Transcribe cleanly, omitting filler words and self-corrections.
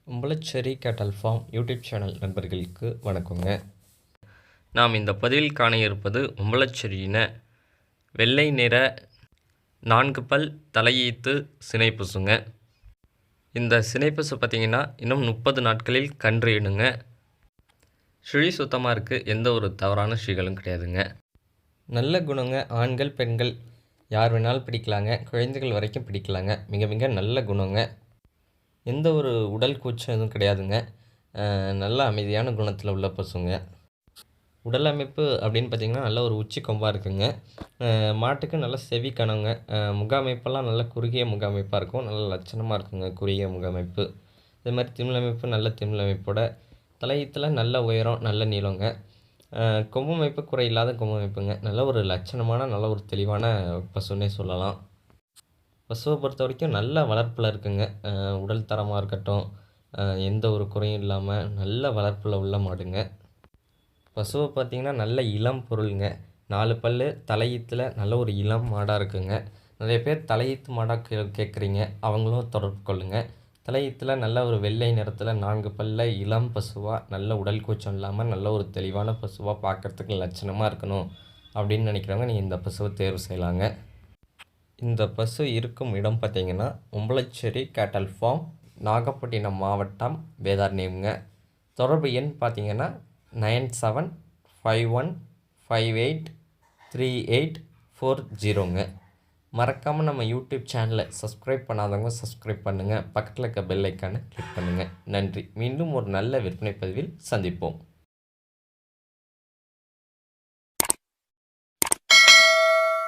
உம்பளச்சேரி கேட்டல் form YouTube channel நண்பர்களுக்கு வணக்கங்க. நாம் இந்த பதிவில் காண இருப்பது உம்பளச்சேரியின வெள்ளை நிற 4 பல் தலையீத்து சினைப்பசுங்க. இந்த சினைப்பசு பார்த்திங்கன்னா இன்னும் 30 நாட்களில் கன்று இடுங்க. சுழி சுத்தமாக இருக்குது, எந்த ஒரு தவறான ஸ்ரீகளும் கிடையாதுங்க. நல்ல குணங்க, ஆண்கள் பெண்கள் யார் வேணாலும் பிடிக்கலாங்க, குழந்தைகள் வரைக்கும் பிடிக்கலாங்க. மிக மிக நல்ல குணங்க. எந்த ஒரு உடல் கூச்சம் எதுவும் கிடையாதுங்க. நல்ல அமைதியான குணத்தில் உள்ள பசுங்க. உடல் அமைப்பு அப்படின்னு பார்த்திங்கன்னா நல்ல ஒரு உச்சி கொம்பாக இருக்குங்க. மாட்டுக்கு நல்ல செவி கணங்க. முக அமைப்பெல்லாம் நல்ல குறுகிய முக அமைப்பாக இருக்கும், நல்ல லட்சணமாக இருக்குங்க குறுகிய முக அமைப்பு. இதே மாதிரி திமிழ் அமைப்பு நல்ல திமிழ் அமைப்போட, தலையத்தில் நல்ல உயரம் நல்ல நீளங்க. கொம்பு அமைப்பு குறையில்லாத கொம்பு அமைப்புங்க. நல்ல ஒரு லட்சணமான நல்ல ஒரு தெளிவான பசுன்னே சொல்லலாம். பசுவை பொறுத்த வரைக்கும் நல்ல வளர்ப்பில் இருக்குங்க. உடல் தரமாக இருக்கட்டும், எந்த ஒரு குறையும் இல்லாமல் நல்ல வளர்ப்பில் உள்ள மாடுங்க. பசுவை பார்த்திங்கன்னா நல்ல இளம் பொருளுங்க. 4 பல் தலையீத்தில் நல்ல ஒரு இளம் மாடாக இருக்குங்க. நிறைய பேர் தலையீத்து மாடாக கேட்குறீங்க, அவங்களும் தொடர்பு கொள்ளுங்க. தலையீத்தில் நல்ல ஒரு வெள்ளை நிறத்தில் 4 பல்ல இளம் பசுவாக, நல்ல உடல் கூச்சம் இல்லாமல் நல்ல ஒரு தெளிவான பசுவாக, பார்க்குறதுக்கு லட்சணமாக இருக்கணும் அப்படின்னு நினைக்கிறவங்க நீங்கள் இந்த பசுவை தேர்வு செய்யலாங்க. இந்த பசு இருக்கும் இடம் பார்த்திங்கன்னா உம்பளச்சேரி கேட்டல் ஃபார்ம், நாகப்பட்டினம் மாவட்டம், வேதாரண்யம்ங்க. தொடர்பு எண் பார்த்திங்கன்னா 9751583840ங்க. மறக்காமல் நம்ம யூடியூப் சேனலை சப்ஸ்கிரைப் பண்ணாதவங்க சப்ஸ்கிரைப் பண்ணுங்கள். பக்கத்தில் இருக்க பெல் ஐக்கானை கிளிக் பண்ணுங்கள். நன்றி. மீண்டும் ஒரு நல்ல விற்பனை பதிவில் சந்திப்போம்.